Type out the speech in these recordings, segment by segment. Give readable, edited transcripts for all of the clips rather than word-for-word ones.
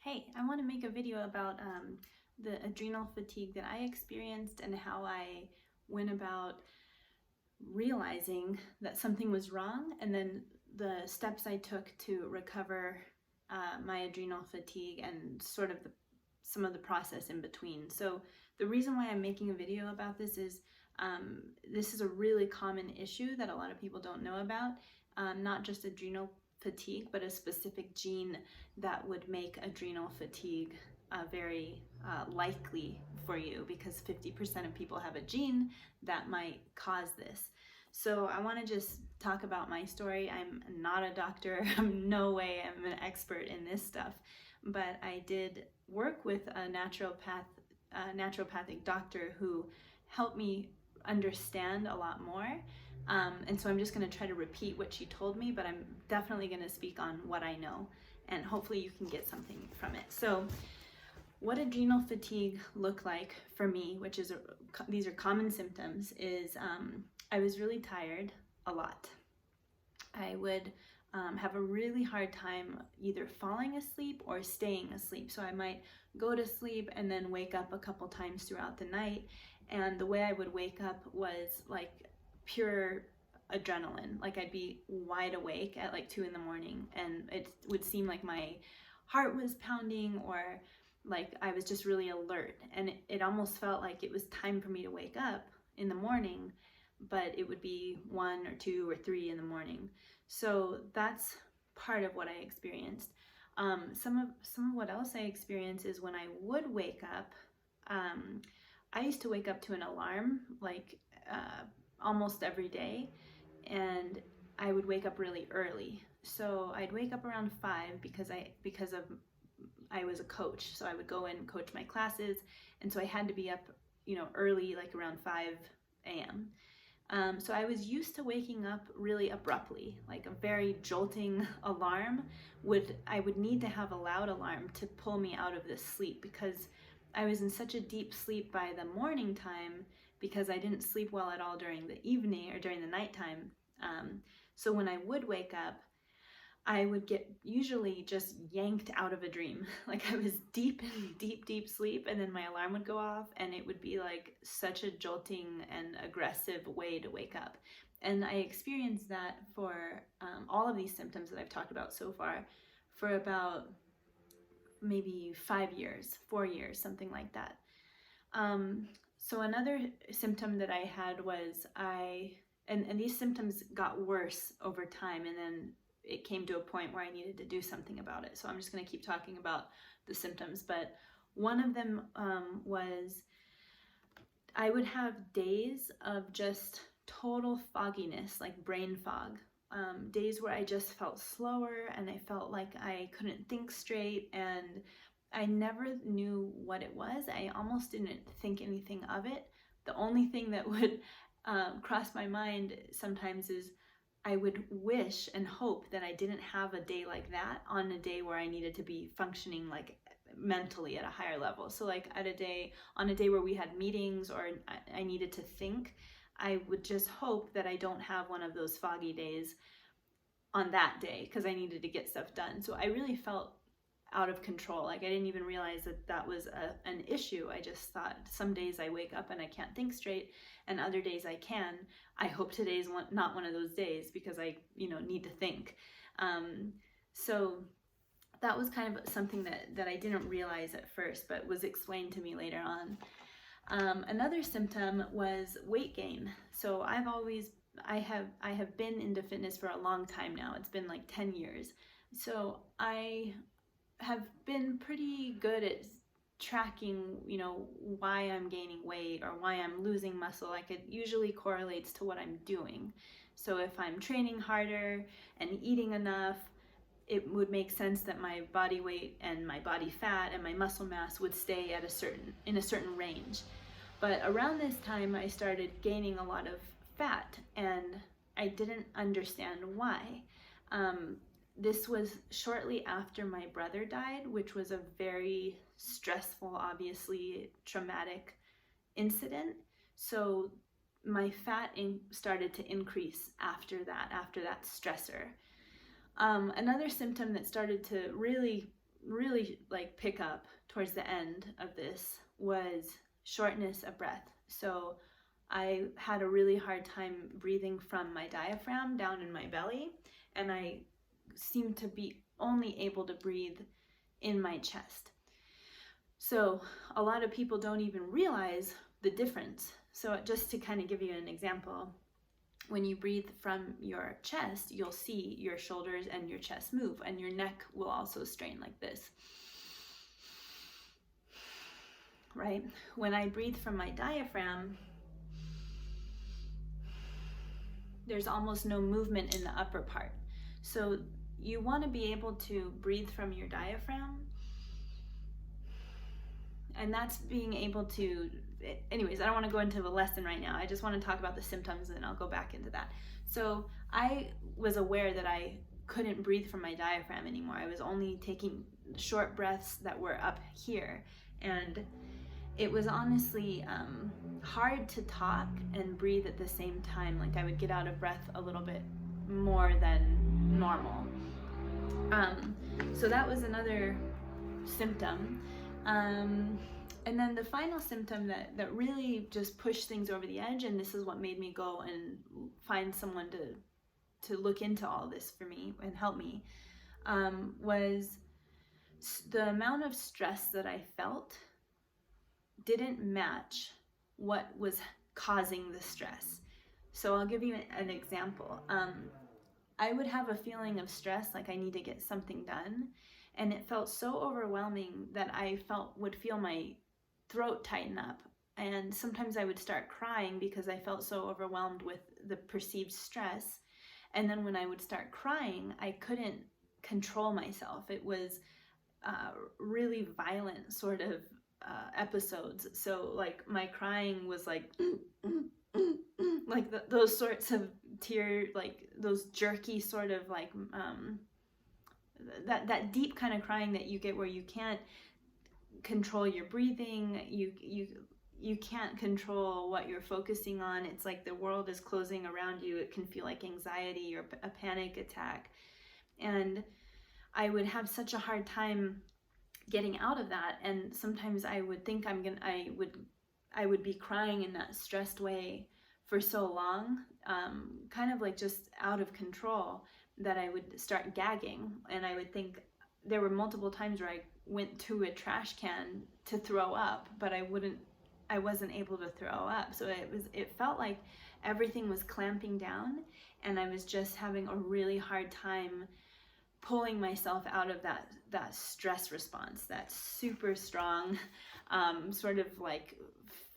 Hey, I want to make a video about the adrenal fatigue that I experienced and how I went about realizing that something was wrong, and then the steps I took to recover my adrenal fatigue and sort of some of the process in between. So the reason why I'm making a video about this is a really common issue that a lot of people don't know about, not just adrenal fatigue, but a specific gene that would make adrenal fatigue very likely for you, because 50% of people have a gene that might cause this. So I want to just talk about my story. I'm not a doctor. I'm no way I'm an expert in this stuff, but I did work with a naturopathic doctor who helped me understand a lot more. And so I'm just going to try to repeat what she told me, but I'm definitely going to speak on what I know, and hopefully you can get something from it. So what adrenal fatigue looked like for me, which is these are common symptoms, is I was really tired a lot. I would have a really hard time either falling asleep or staying asleep. So I might go to sleep and then wake up a couple times throughout the night. And the way I would wake up was like pure adrenaline. Like I'd be wide awake at like 2 in the morning, and it would seem like my heart was pounding, or like I was just really alert. And it almost felt like it was time for me to wake up in the morning, but it would be 1 or 2 or 3 in the morning. So that's part of what I experienced. Some of what else I experienced is when I would wake up, I used to wake up to an alarm like almost every day, and I would wake up really early. So I'd wake up around 5 because I was a coach, so I would go in and coach my classes, and so I had to be up, early, like around 5 a.m. So I was used to waking up really abruptly, like a very jolting alarm. I would need to have a loud alarm to pull me out of this sleep, because I was in such a deep sleep by the morning time, because I didn't sleep well at all during the evening or during the nighttime. So when I would wake up, I would get usually just yanked out of a dream. Like I was deep in deep sleep, and then my alarm would go off, and it would be like such a jolting and aggressive way to wake up. And I experienced that for all of these symptoms that I've talked about so far for about maybe 5 years, 4 years, something like that. So another symptom that I had was and these symptoms got worse over time, and then it came to a point where I needed to do something about it. So I'm just going to keep talking about the symptoms. But one of them was I would have days of just total fogginess, like brain fog. Days where I just felt slower, and I felt like I couldn't think straight, and I never knew what it was. I almost didn't think anything of it. The only thing that would cross my mind sometimes is I would wish and hope that I didn't have a day like that on a day where I needed to be functioning like mentally at a higher level. So like on a day where we had meetings or I needed to think, I would just hope that I don't have one of those foggy days on that day, because I needed to get stuff done. So I really felt out of control. Like I didn't even realize that was an issue. I just thought some days I wake up and I can't think straight, and other days I can. I hope today's not one of those days, because I need to think. So that was kind of something that I didn't realize at first, but was explained to me later on. Another symptom was weight gain. So I have been into fitness for a long time now. It's been like 10 years. So I have been pretty good at tracking, why I'm gaining weight or why I'm losing muscle. Like it usually correlates to what I'm doing. So if I'm training harder and eating enough, it would make sense that my body weight and my body fat and my muscle mass would stay in a certain range. But around this time, I started gaining a lot of fat, and I didn't understand why. This was shortly after my brother died, which was a very stressful, obviously traumatic incident. So my fat started to increase after that stressor. Another symptom that started to really really like pick up towards the end of this was shortness of breath. So I had a really hard time breathing from my diaphragm down in my belly, and I seemed to be only able to breathe in my chest. So a lot of people don't even realize the difference. So just to kind of give you an example, when you breathe from your chest, you'll see your shoulders and your chest move, and your neck will also strain like this, right? When I breathe from my diaphragm, there's almost no movement in the upper part. So you want to be able to breathe from your diaphragm, and that's being able to, anyways, I don't want to go into the lesson right now. I just want to talk about the symptoms, and I'll go back into that. So I was aware that I couldn't breathe from my diaphragm anymore. I was only taking short breaths that were up here, and it was honestly hard to talk and breathe at the same time. Like I would get out of breath a little bit more than normal. So that was another symptom. And then the final symptom that really just pushed things over the edge, and this is what made me go and find someone to look into all this for me and help me, was the amount of stress that I felt didn't match what was causing the stress. So I'll give you an example. I would have a feeling of stress, like I need to get something done, and it felt so overwhelming that I would feel my throat tighten up, and sometimes I would start crying because I felt so overwhelmed with the perceived stress. And then when I would start crying, I couldn't control myself. It was really violent sort of episodes. So like my crying was like like those sorts of like those jerky sort of like that deep kind of crying that you get where you can't control your breathing, you can't control what you're focusing on. It's like the world is closing around you. It can feel like anxiety or a panic attack, and I would have such a hard time getting out of that. And sometimes I would think I would be crying in that stressed way for so long, kind of like just out of control, that I would start gagging. And I would think, there were multiple times where I went to a trash can to throw up, but I wasn't able to throw up. So it felt like everything was clamping down, and I was just having a really hard time pulling myself out of that stress response, that super strong sort of like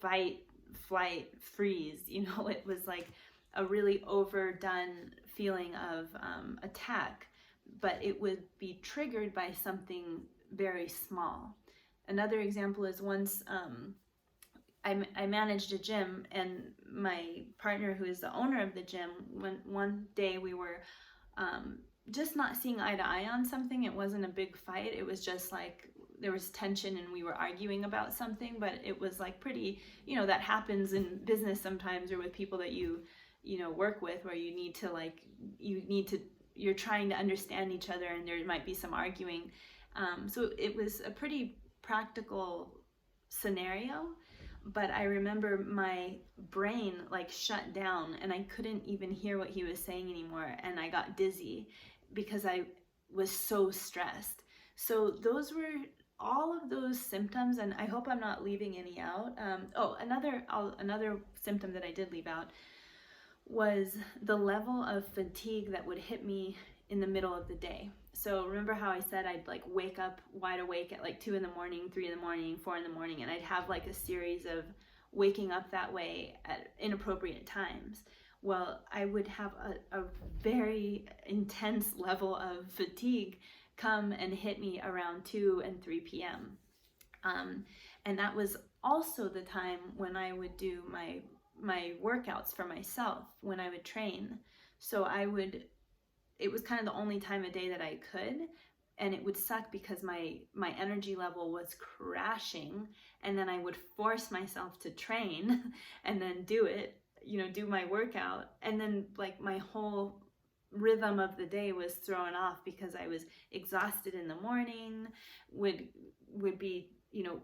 fight, flight, freeze. It was like a really overdone feeling of attack, but it would be triggered by something very small. Another example is once I managed a gym, and my partner, who is the owner of the gym, one day we were just not seeing eye to eye on something. It wasn't a big fight. It was just like there was tension and we were arguing about something, but it was like pretty, that happens in business sometimes, or with people that you work with, where you're trying to understand each other and there might be some arguing. So it was a pretty practical scenario, but I remember my brain like shut down and I couldn't even hear what he was saying anymore, and I got dizzy because I was so stressed. So those were all of those symptoms, and I hope I'm not leaving any out. Another symptom that I did leave out was the level of fatigue that would hit me in the middle of the day. So remember how I said I'd like wake up wide awake at like 2 in the morning, 3 in the morning, 4 in the morning, and I'd have like a series of waking up that way at inappropriate times. Well, I would have a very intense level of fatigue come and hit me around 2 and 3 p.m. And that was also the time when I would do my workouts for myself, when I would train. So it was kind of the only time of day that I could, and it would suck because my energy level was crashing, and then I would force myself to train and then do my workout, and then like my whole rhythm of the day was thrown off because I was exhausted in the morning, would be, you know,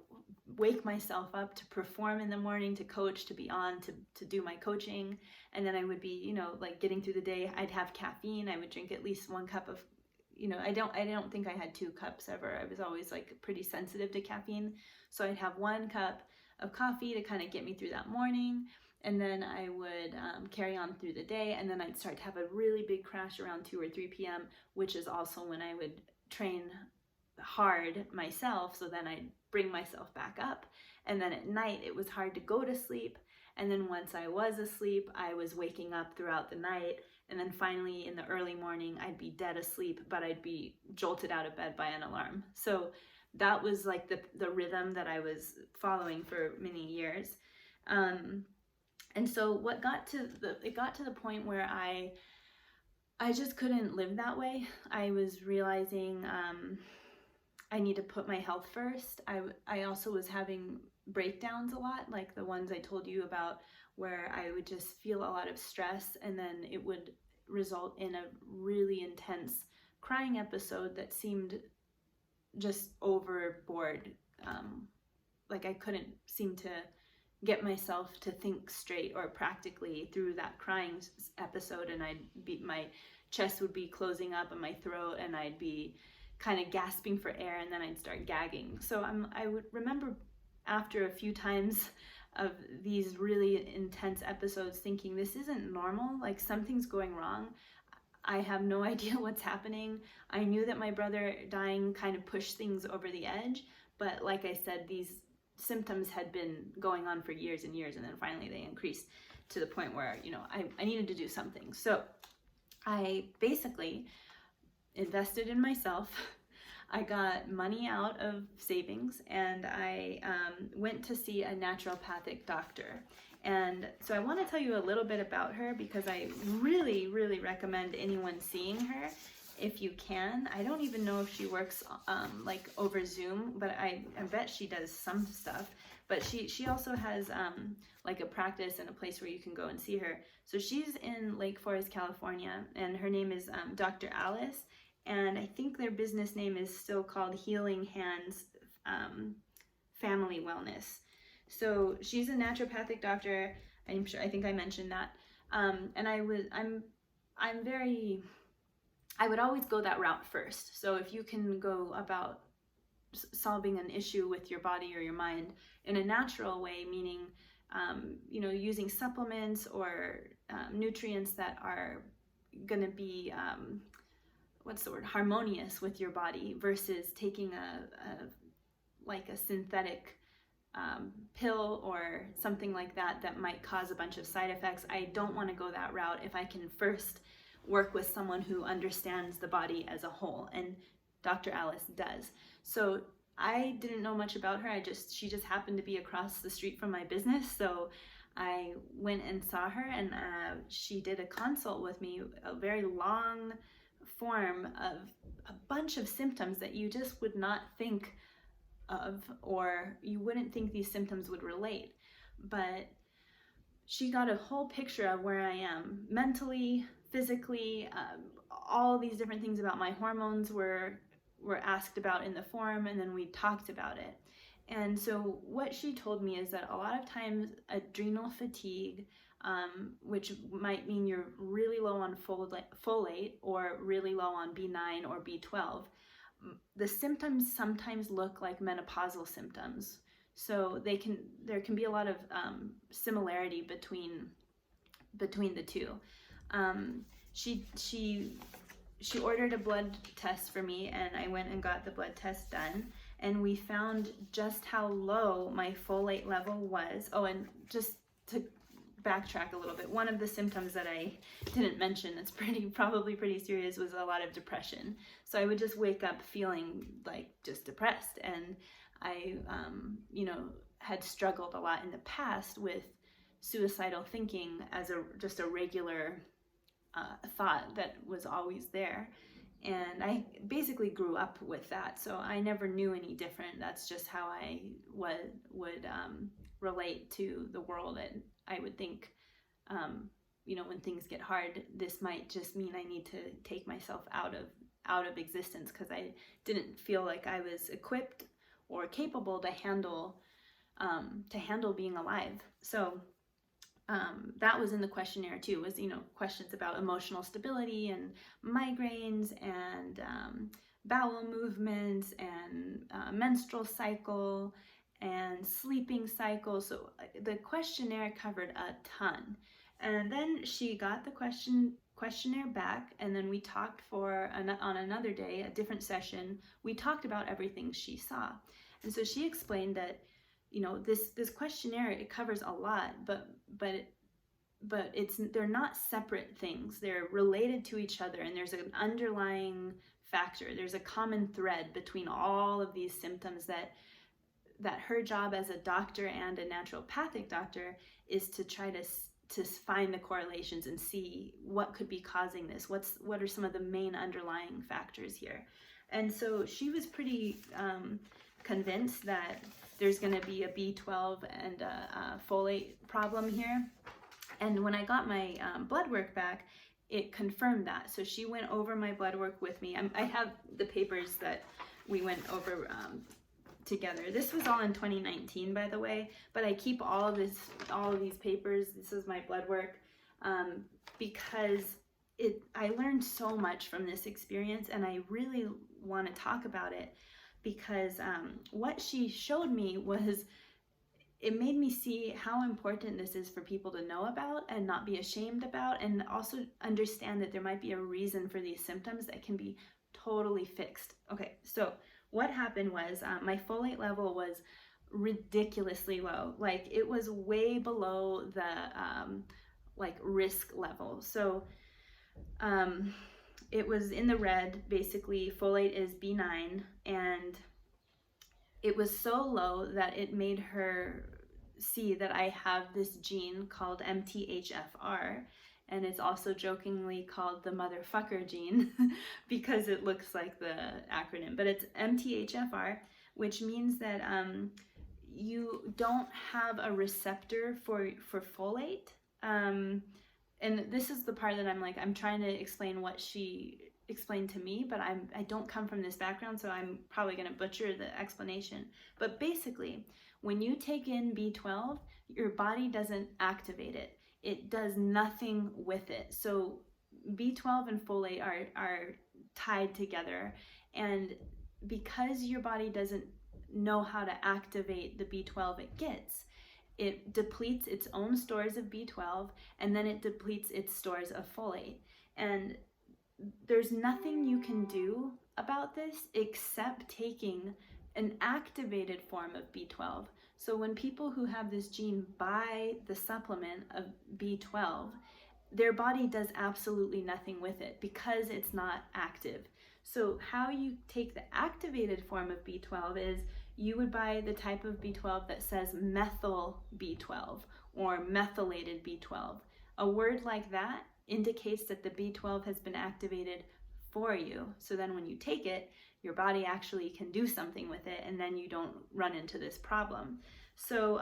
wake myself up to perform in the morning, to coach, to be on, to do my coaching. And then I would be, you know, like getting through the day, I'd have caffeine. I would drink at least 1 cup of, you know, I don't think I had 2 cups ever. I was always like pretty sensitive to caffeine. So I'd have 1 cup of coffee to kind of get me through that morning. And then I would carry on through the day. And then I'd start to have a really big crash around 2 or 3 p.m., which is also when I would train hard myself. So then I'd bring myself back up. And then at night, it was hard to go to sleep. And then once I was asleep, I was waking up throughout the night. And then finally in the early morning, I'd be dead asleep, but I'd be jolted out of bed by an alarm. So that was like the rhythm that I was following for many years. And so it got to the point where I just couldn't live that way. I was realizing I need to put my health first. I also was having breakdowns a lot, like the ones I told you about, where I would just feel a lot of stress, and then it would result in a really intense crying episode that seemed just overboard. Like I couldn't seem to get myself to think straight or practically through that crying episode, and my chest would be closing up in my throat, and I'd be kind of gasping for air, and then I'd start gagging. So I would remember after a few times of these really intense episodes thinking, this isn't normal, like something's going wrong. I have no idea what's happening. I knew that my brother dying kind of pushed things over the edge, but like I said, these symptoms had been going on for years and years, and then finally they increased to the point where, you know, I needed to do something. So I basically invested in myself. I got money out of savings, and I went to see a naturopathic doctor. And so I want to tell you a little bit about her, because I really, really recommend anyone seeing her if you can. I don't even know if she works like over Zoom, but I bet she does some stuff. But she also has like a practice and a place where you can go and see her. So she's in Lake Forest, California, and her name is Dr. Alice. And I think their business name is still called Healing Hands Family Wellness. So she's a naturopathic doctor. I think I mentioned that. And I would always go that route first. So if you can go about solving an issue with your body or your mind in a natural way, meaning you know, using supplements or nutrients that are going to be harmonious with your body, versus taking a synthetic pill or something like that might cause a bunch of side effects. I don't want to go that route if I can first work with someone who understands the body as a whole, and Dr. Alice does. So I didn't know much about her. She just happened to be across the street from my business, so I went and saw her, and she did a consult with me, a very long form of a bunch of symptoms that you just would not think of, or you wouldn't think these symptoms would relate. But she got a whole picture of where I am mentally, physically, all these different things about my hormones were asked about in the form, and then we talked about it. And so what she told me is that a lot of times adrenal fatigue, which might mean you're really low on folate or really low on B9 or B12, the symptoms sometimes look like menopausal symptoms. So there can be a lot of similarity between the two. She ordered a blood test for me, and I went and got the blood test done, and we found just how low my folate level was. Oh, and just to backtrack a little bit, one of the symptoms that I didn't mention that's probably pretty serious was a lot of depression. So I would just wake up feeling like just depressed, and I had struggled a lot in the past with suicidal thinking as just a regular thought that was always there. And I basically grew up with that, so I never knew any different. That's just how I would relate to the world, and I would think when things get hard, this might just mean I need to take myself out of existence, because I didn't feel like I was equipped or capable to handle being alive. So that was in the questionnaire too, was, questions about emotional stability and migraines and bowel movements and menstrual cycle and sleeping cycle. So the questionnaire covered a ton. And then she got the questionnaire back, and then we talked on another day, a different session, we talked about everything she saw. And so she explained that, this questionnaire, it covers a lot, but they're not separate things. They're related to each other, and there's an underlying factor. There's a common thread between all of these symptoms that her job as a doctor and a naturopathic doctor is to try to find the correlations and see what could be causing this. What are some of the main underlying factors here? And so she was pretty convinced that there's going to be a B12 and a folate problem here. And when I got my blood work back, it confirmed that. So she went over my blood work with me. I have the papers that we went over together. This was all in 2019, by the way, but I keep all of these papers. This is my blood work because I learned so much from this experience, and I really want to talk about it, because what she showed me was, it made me see how important this is for people to know about and not be ashamed about, and also understand that there might be a reason for these symptoms that can be totally fixed. Okay, so what happened was my folate level was ridiculously low. Like, it was way below the risk level. So it was in the red. Basically, folate is B9, and it was so low that it made her see that I have this gene called MTHFR, and it's also jokingly called the motherfucker gene because it looks like the acronym, but it's MTHFR, which means that you don't have a receptor for folate. And this is the part that I'm trying to explain what she explained to me, but I don't come from this background, so I'm probably going to butcher the explanation. But basically, when you take in B12, your body doesn't activate it. It does nothing with it. So B12 and folate are tied together, and because your body doesn't know how to activate the B12 it gets, it depletes its own stores of B12, and then it depletes its stores of folate. And there's nothing you can do about this except taking an activated form of B12. So when people who have this gene buy the supplement of B12, their body does absolutely nothing with it because it's not active. So how you take the activated form of B12 is you would buy the type of B12 that says methyl B12 or methylated B12. A word like that indicates that the B12 has been activated for you. So then when you take it, your body actually can do something with it, and then you don't run into this problem. So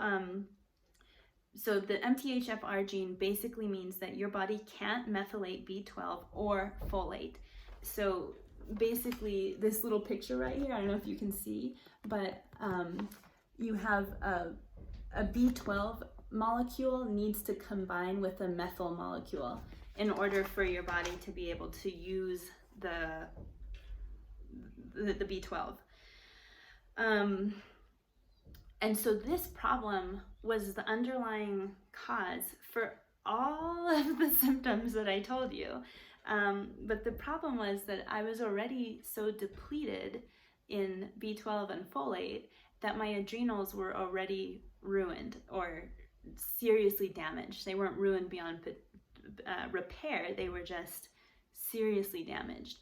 so the MTHFR gene basically means that your body can't methylate B12 or folate. So basically, this little picture right here, I don't know if you can see, but you have a B12 molecule needs to combine with a methyl molecule in order for your body to be able to use the B12. And so this problem was the underlying cause for all of the symptoms that I told you. But the problem was that I was already so depleted in B12 and folate that my adrenals were already ruined or seriously damaged. They weren't ruined beyond repair, they were just seriously damaged.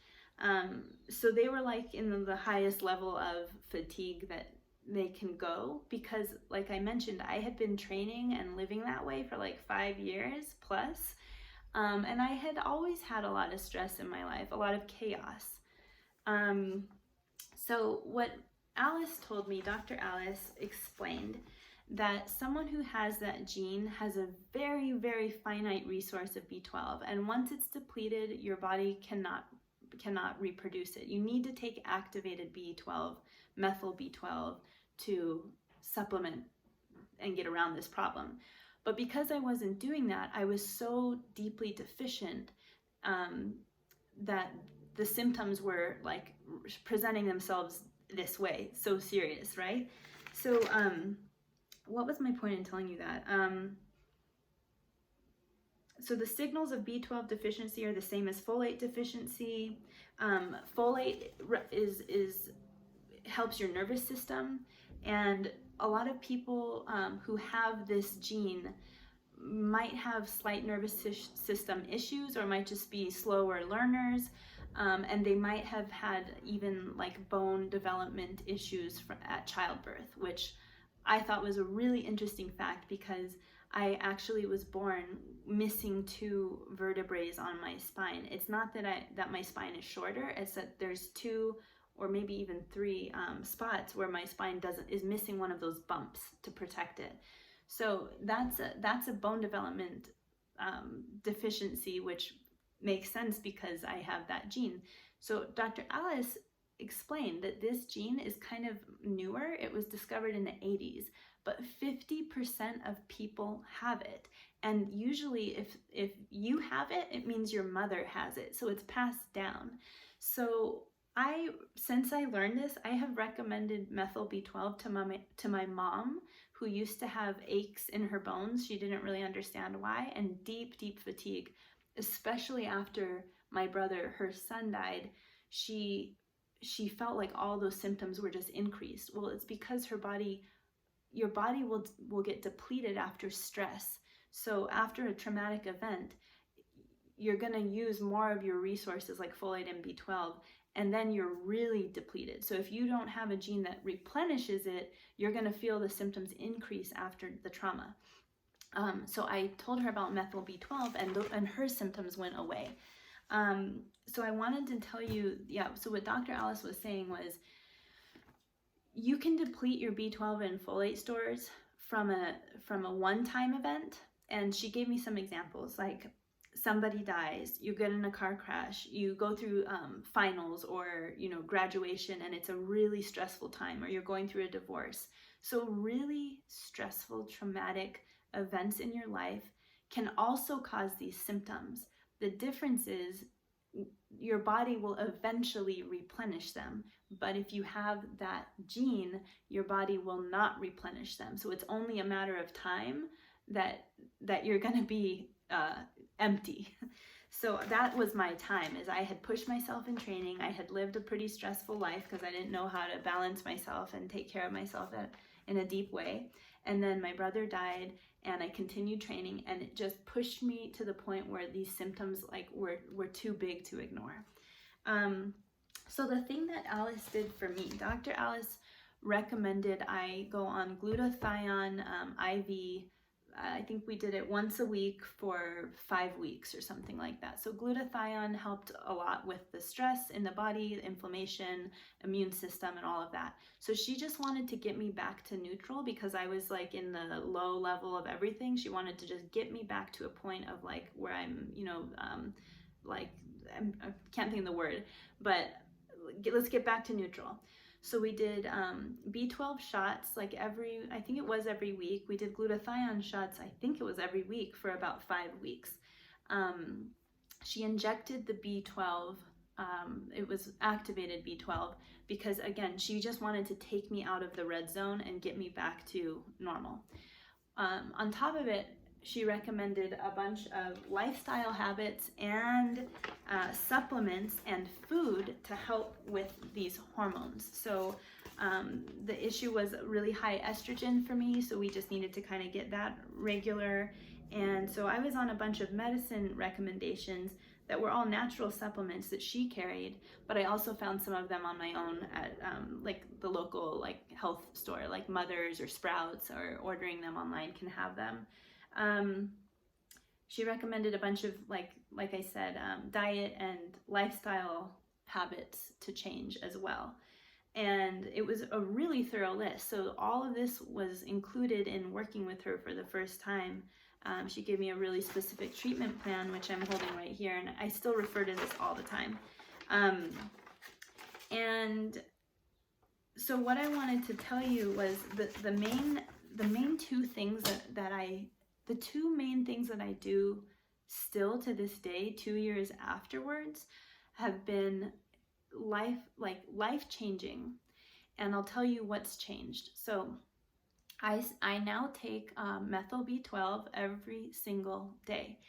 So they were like in the highest level of fatigue that they can go, because like I mentioned, I had been training and living that way for like 5 years plus. And I had always had a lot of stress in my life, a lot of chaos. So what Alice told me, Dr. Alice explained that someone who has that gene has a very, very finite resource of B12. And once it's depleted, your body cannot reproduce it. You need to take activated B12, methyl B12, to supplement and get around this problem. But because I wasn't doing that, I was so deeply deficient that the symptoms were like presenting themselves this way, so serious, right? So what was my point in telling you that? So the signals of B12 deficiency are the same as folate deficiency. Folate helps your nervous system, and a lot of people who have this gene might have slight nervous system issues, or might just be slower learners, and they might have had even like bone development issues at childbirth, which I thought was a really interesting fact, because I actually was born missing 2 vertebrae on my spine. It's not that my spine is shorter, it's that there's 2 or maybe even 3 spots where my spine is missing one of those bumps to protect it. So that's a bone development deficiency, which makes sense because I have that gene. So Dr. Alice explained that this gene is kind of newer. It was discovered in the 80s, but 50% of people have it. And usually if you have it, it means your mother has it. So it's passed down. So since I learned this, I have recommended methyl B12 to my mom, who used to have aches in her bones. She didn't really understand why, and deep, deep fatigue, especially after my brother, her son, died. She felt like all those symptoms were just increased. Well, it's because your body will get depleted after stress. So after a traumatic event, you're going to use more of your resources like folate and B12, and then you're really depleted. So if you don't have a gene that replenishes it, you're going to feel the symptoms increase after the trauma. So I told her about methyl B12, and her symptoms went away. So I wanted to tell you, so what Dr. Alice was saying was, you can deplete your B12 and folate stores from a one-time event. And she gave me some examples, like somebody dies, you get in a car crash, you go through finals or graduation, and it's a really stressful time, or you're going through a divorce. So really stressful, traumatic events in your life can also cause these symptoms. The difference is your body will eventually replenish them, but if you have that gene, your body will not replenish them. So it's only a matter of time that you're going to be empty. So that was my time, is I had pushed myself in training. I had lived a pretty stressful life because I didn't know how to balance myself and take care of myself in a deep way. And then my brother died, and I continued training, and it just pushed me to the point where these symptoms were too big to ignore. So the thing that Alice did for me, Dr. Alice recommended I go on glutathione IV. I think we did it once a week for 5 weeks or something like that. So glutathione helped a lot with the stress in the body, the inflammation, immune system, and all of that. So she just wanted to get me back to neutral, because I was like in the low level of everything. She wanted to just get me back to a point of like where I'm, I can't think of the word, but let's get back to neutral. So we did B12 shots, like I think it was every week. We did glutathione shots, I think it was every week, for about 5 weeks. She injected the B12, it was activated B12, because again, she just wanted to take me out of the red zone and get me back to normal. On top of it, she recommended a bunch of lifestyle habits and supplements and food to help with these hormones. So the issue was really high estrogen for me, so we just needed to kind of get that regular. And so I was on a bunch of medicine recommendations that were all natural supplements that she carried, but I also found some of them on my own at like the local health store, like Mother's or Sprouts, or ordering them online can have them. She recommended a bunch of, like I said, diet and lifestyle habits to change as well. And it was a really thorough list. So all of this was included in working with her for the first time. She gave me a really specific treatment plan, which I'm holding right here, and I still refer to this all the time. And so what I wanted to tell you was the main two things the two main things that I do still to this day, 2 years afterwards, have been life changing. And I'll tell you what's changed. So I now take methyl B12 every single day.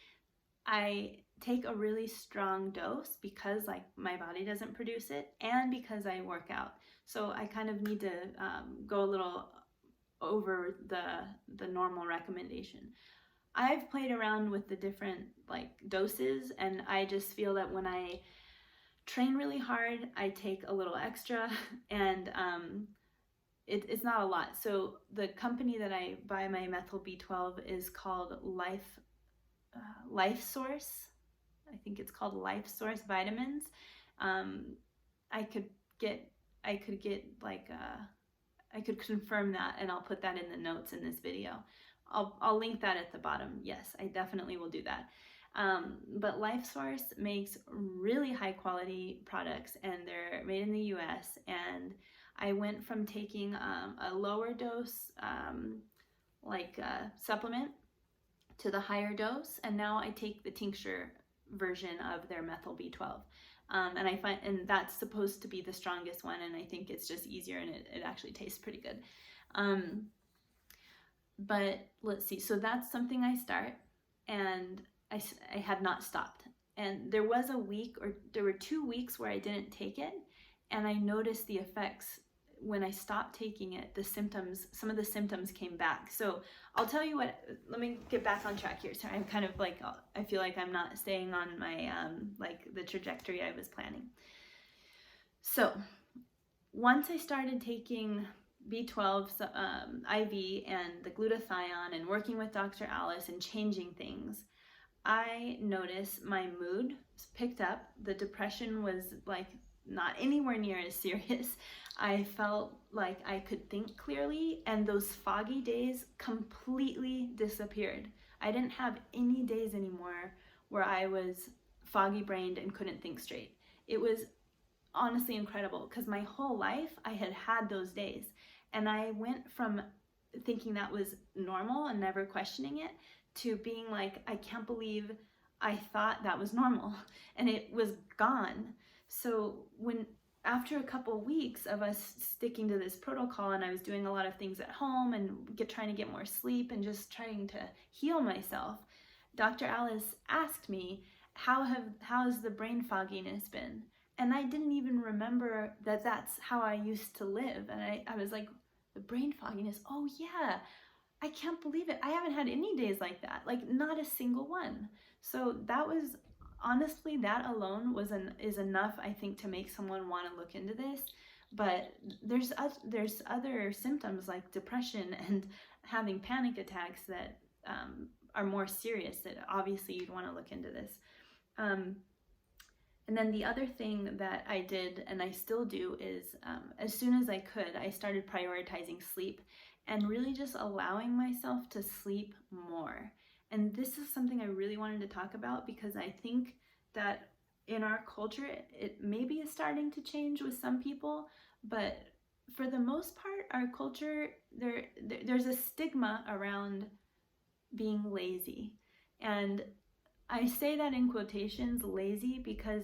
I take a really strong dose because my body doesn't produce it, and because I work out. So I kind of need to go a little over the normal recommendation. I've played around with the different doses, and I just feel that when I train really hard, I take a little extra, and it's not a lot. So the company that I buy my methyl B12 is called Life Source. I think it's called Life Source Vitamins. I could confirm that, and I'll put that in the notes in this video. I'll link that at the bottom. Yes, I definitely will do that. But Life Source makes really high quality products, and they're made in the US. And I went from taking a lower dose supplement to the higher dose, and now I take the tincture version of their methyl B12. And that's supposed to be the strongest one, and I think it's just easier, and it actually tastes pretty good. But let's see, so that's something I start, and I have not stopped. And there was there were 2 weeks where I didn't take it, and I noticed the effects when I stopped taking it. Some of the symptoms came back. So I'll tell you what, let me get back on track here. Sorry, I'm kind of I feel like I'm not staying on my, the trajectory I was planning. So once I started taking B12 IV and the glutathione and working with Dr. Alice and changing things, I noticed my mood picked up. The depression was not anywhere near as serious. I felt like I could think clearly, and those foggy days completely disappeared. I didn't have any days anymore where I was foggy brained and couldn't think straight. It was honestly incredible, because my whole life I had those days, and I went from thinking that was normal and never questioning it to being I can't believe I thought that was normal, and it was gone. So after a couple weeks of us sticking to this protocol, and I was doing a lot of things at home and trying to get more sleep and just trying to heal myself, Dr. Alice asked me, how's the brain fogginess been? And I didn't even remember that that's how I used to live. And I was like, the brain fogginess, oh yeah, I can't believe it. I haven't had any days like that, not a single one. So that was, honestly, that alone is enough, I think, to make someone want to look into this. But there's other symptoms like depression and having panic attacks that are more serious, that obviously you'd want to look into this. And then the other thing that I did, and I still do, is as soon as I could, I started prioritizing sleep and really just allowing myself to sleep more. And this is something I really wanted to talk about, because I think that in our culture, it maybe is starting to change with some people, but for the most part, our culture, there's a stigma around being lazy. And I say that in quotations, lazy, because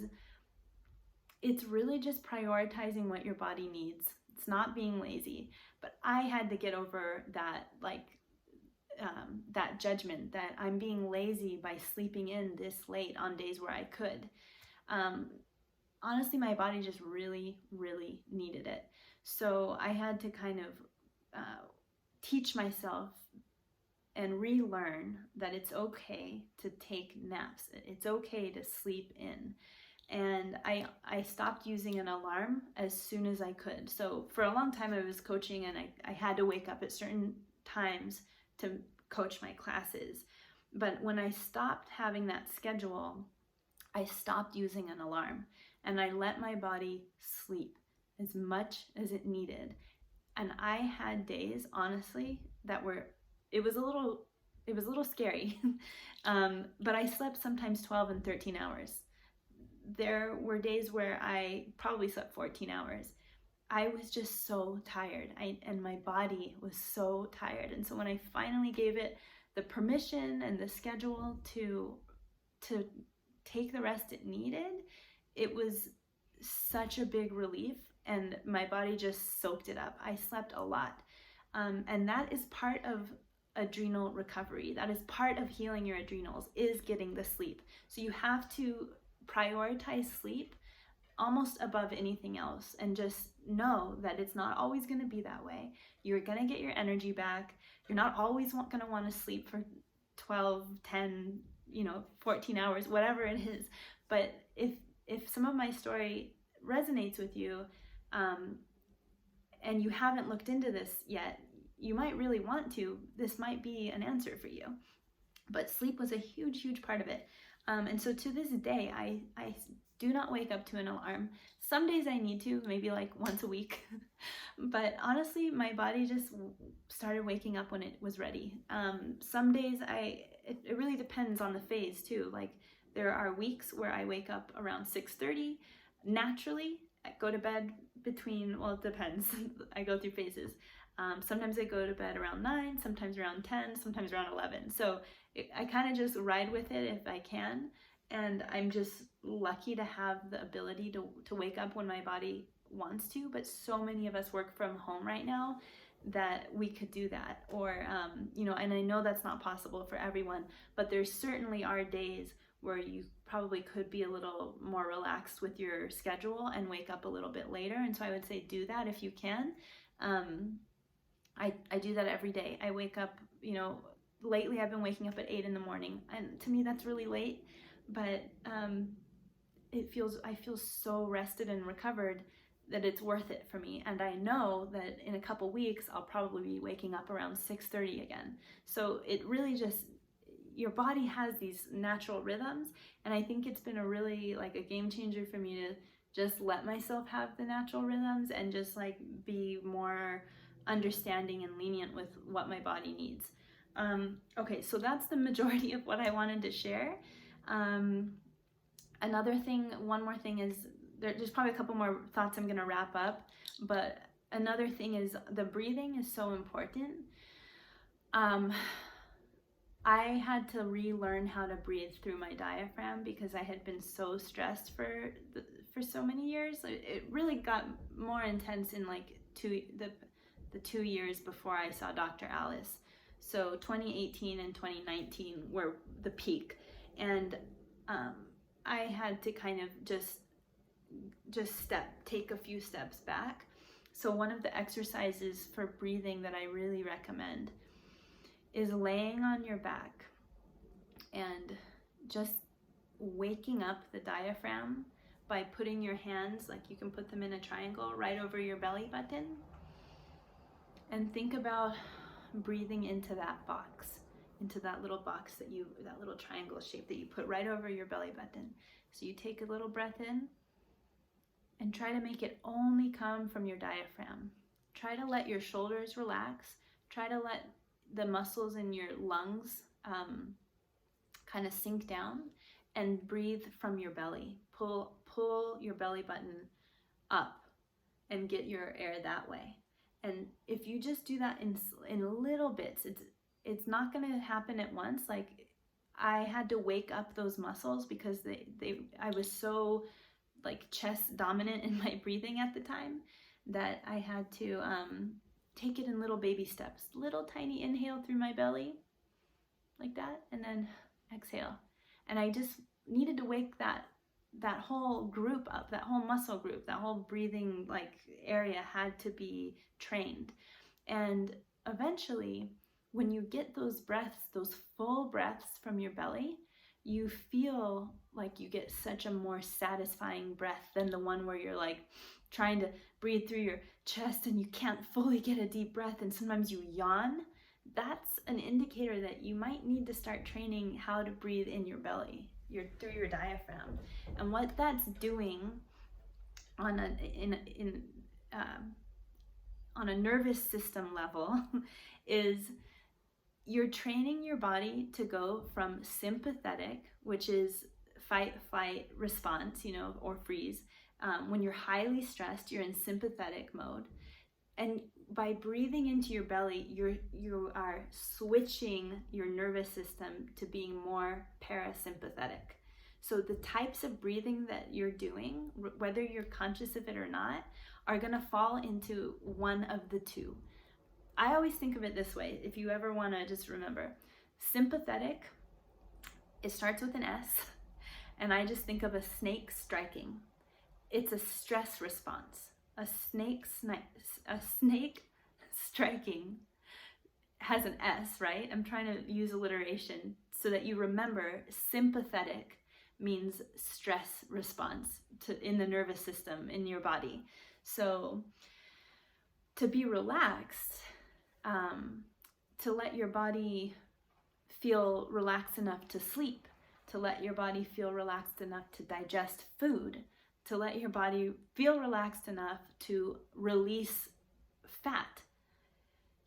it's really just prioritizing what your body needs. It's not being lazy. But I had to get over that, that judgment that I'm being lazy by sleeping in this late on days where I could. Honestly, my body just really, really needed it. So I had to kind of teach myself and relearn that it's okay to take naps. It's okay to sleep in. And I stopped using an alarm as soon as I could. So for a long time I was coaching, and I had to wake up at certain times to coach my classes. But when I stopped having that schedule, I stopped using an alarm, and I let my body sleep. as much as it needed. And I had days, honestly, that were, it was a little scary. But I slept sometimes 12 and 13 hours. There were days where I probably slept 14 hours. I was just so tired, and my body was so tired. And so when I finally gave it the permission and the schedule to take the rest it needed, it was such a big relief, and my body just soaked it up. I slept a lot, and that is part of adrenal recovery. That is part of healing your adrenals, is getting the sleep. So you have to prioritize sleep almost above anything else, and just know that it's not always going to be that way. You're going to get your energy back. You're not always going to want to sleep for 12, 10, 14 hours, whatever it is. But if some of my story resonates with you, and you haven't looked into this yet, you might really want to. This might be an answer for you. But sleep was a huge, huge part of it. And so to this day, I do not wake up to an alarm. Some days I need to, maybe like once a week. But honestly, my body just started waking up when it was ready. Some days it really depends on the phase too. Like there are weeks where I wake up around 6:30 naturally. I go to bed between, well, it depends. I go through phases. Sometimes I go to bed around 9, sometimes around 10, sometimes around 11. So I kind of just ride with it if I can. And I'm just lucky to have the ability to wake up when my body wants to. But so many of us work from home right now that we could do that. Or, and I know that's not possible for everyone, but there certainly are days where you probably could be a little more relaxed with your schedule and wake up a little bit later. And so I would say do that if you can. I do that every day. I wake up, lately I've been waking up at 8 in the morning, and to me that's really late, but I feel so rested and recovered that it's worth it for me. And I know that in a couple weeks I'll probably be waking up around 6:30 again. So it really just, your body has these natural rhythms, and I think it's been a really like a game changer for me to just let myself have the natural rhythms and just like be more understanding and lenient with what my body needs. Okay, so that's the majority of what I wanted to share. One more thing is, there's probably a couple more thoughts I'm gonna wrap up, but another thing is the breathing is so important. I had to relearn how to breathe through my diaphragm because I had been so stressed for so many years. It really got more intense in like the 2 years before I saw Dr. Alice. So 2018 and 2019 were the peak, and I had to kind of just take a few steps back. So one of the exercises for breathing that I really recommend is laying on your back and just waking up the diaphragm by putting your hands, like you can put them in a triangle right over your belly button, and think about breathing into that box, into that little box that little triangle shape that you put right over your belly button. So you take a little breath in and try to make it only come from your diaphragm. Try to let your shoulders relax. Try to let the muscles in your lungs kind of sink down, and breathe from your belly. Pull your belly button up and get your air that way. And if you just do that in little bits, it's not going to happen at once. Like I had to wake up those muscles because I was so like chest dominant in my breathing at the time that I had to take it in little baby steps. Little tiny inhale through my belly like that, and then exhale. And I just needed to wake that whole group up, that whole muscle group, that whole breathing like area had to be trained. And eventually, when you get those breaths, those full breaths from your belly, you feel like you get such a more satisfying breath than the one where you're like trying to breathe through your chest and you can't fully get a deep breath and sometimes you yawn. That's an indicator that you might need to start training how to breathe in your belly, through your diaphragm. And what that's doing on a nervous system level is you're training your body to go from sympathetic, which is fight, flight, response, or freeze. When you're highly stressed, you're in sympathetic mode. And by breathing into your belly, you are switching your nervous system to being more parasympathetic. So the types of breathing that you're doing, whether you're conscious of it or not, are going to fall into one of the two. I always think of it this way, if you ever want to just remember. Sympathetic, it starts with an S, and I just think of a snake striking. It's a stress response. A snake striking has an S, right? I'm trying to use alliteration so that you remember sympathetic means stress response in the nervous system in your body. So to be relaxed, to let your body feel relaxed enough to sleep, to let your body feel relaxed enough to digest food, to let your body feel relaxed enough to release fat.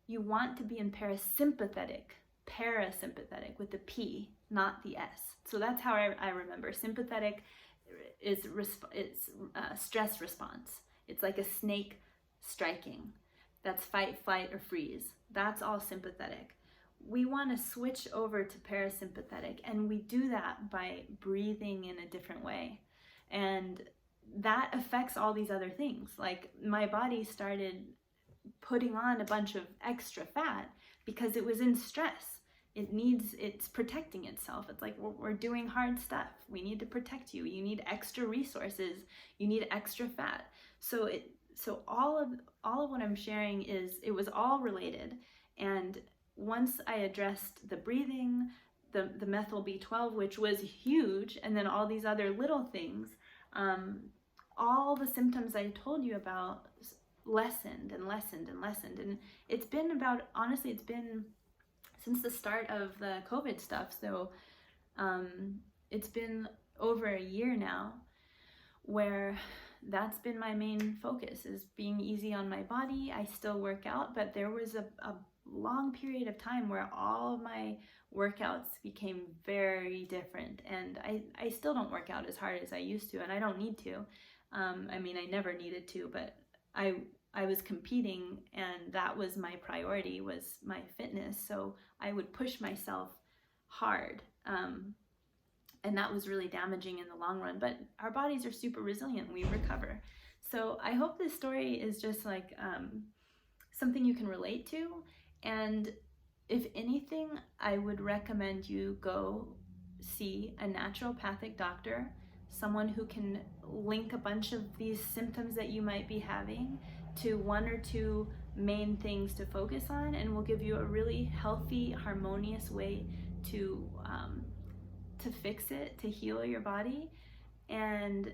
You want to be in parasympathetic with the P, not the S. So that's how I remember. Sympathetic is stress response. It's like a snake striking. That's fight, flight, or freeze. That's all sympathetic. We want to switch over to parasympathetic, and we do that by breathing in a different way. And that affects all these other things. Like my body started putting on a bunch of extra fat because it was in stress. It's protecting itself. It's like we're doing hard stuff. We need to protect you. You need extra resources. You need extra fat. So all of what I'm sharing it was all related. And once I addressed the breathing, the methyl B12, which was huge, and then all these other little things, all the symptoms I told you about lessened. And it's been since the start of the COVID stuff. So it's been over a year now where that's been my main focus, is being easy on my body. I still work out, but there was a long period of time where all of my workouts became very different, and I still don't work out as hard as I used to, and I don't need to. I never needed to, but I was competing, and that was my priority, was my fitness. So I would push myself hard, and that was really damaging in the long run. But our bodies are super resilient. We recover. So I hope this story is just like something you can relate to. And if anything, I would recommend you go see a naturopathic doctor, someone who can link a bunch of these symptoms that you might be having to one or two main things to focus on, and will give you a really healthy, harmonious way to fix it, to heal your body. And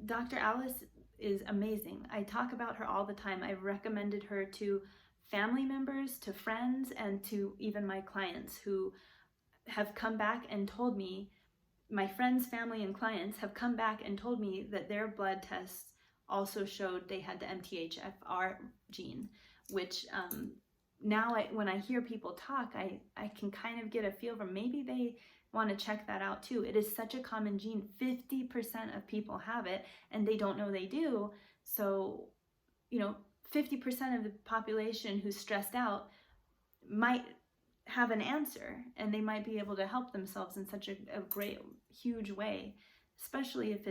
Dr. Alice is amazing. I talk about her all the time. I've recommended her to family members, to friends, and to even my clients who have come back and told me, my friends, family, and clients have come back and told me that their blood tests also showed they had the MTHFR gene, which now when I hear people talk, I can kind of get a feel for maybe they want to check that out too. It is such a common gene. 50% of people have it, and they don't know they do. So, 50% of the population who's stressed out might have an answer, and they might be able to help themselves in such a great, huge way, especially if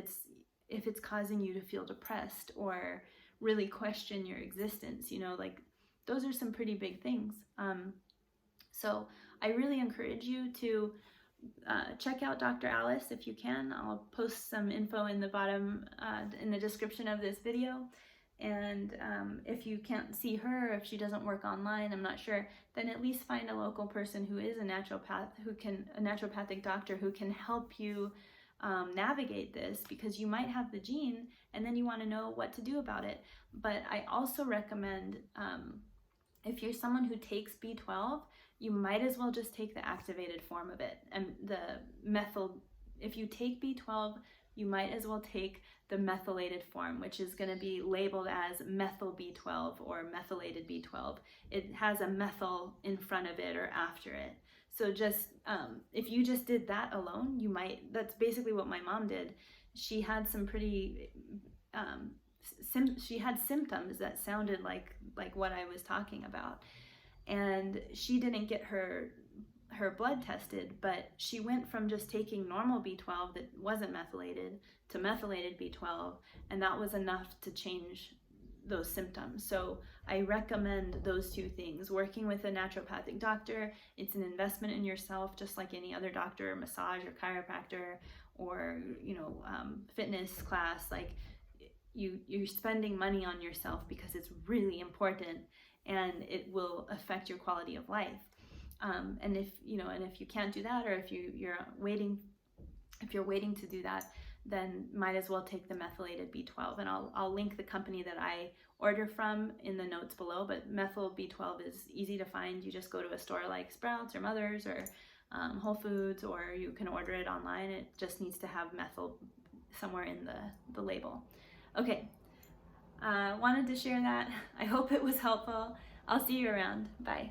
it's causing you to feel depressed or really question your existence. Those are some pretty big things. So I really encourage you to check out Dr. Alice if you can. I'll post some info in the bottom, in the description of this video. And if you can't see her, if she doesn't work online, I'm not sure, then at least find a local person who is a naturopath, a naturopathic doctor who can help you navigate this, because you might have the gene and then you want to know what to do about it. But I also recommend, if you're someone who takes B12, you might as well just take the activated form of it. And the methyl, if you take B12 you might as well take the methylated form, which is going to be labeled as methyl B12 or methylated B12. It has a methyl in front of it or after it. So just, if you just did that alone, you might, that's basically what my mom did. She had some pretty, she had symptoms that sounded like what I was talking about. And she didn't get her blood tested, but she went from just taking normal B12 that wasn't methylated to methylated B12, and that was enough to change those symptoms. So I recommend those two things. Working with a naturopathic doctor, it's an investment in yourself, just like any other doctor, massage or chiropractor, or fitness class. Like you're spending money on yourself because it's really important, and it will affect your quality of life. And if you can't do that, or if you're waiting to do that, then might as well take the methylated B12. And I'll link the company that I order from in the notes below. But methyl B12 is easy to find. You just go to a store like Sprouts or Mother's or Whole Foods, or you can order it online. It just needs to have methyl somewhere in the label. Okay, wanted to share that. I hope it was helpful. I'll see you around. Bye.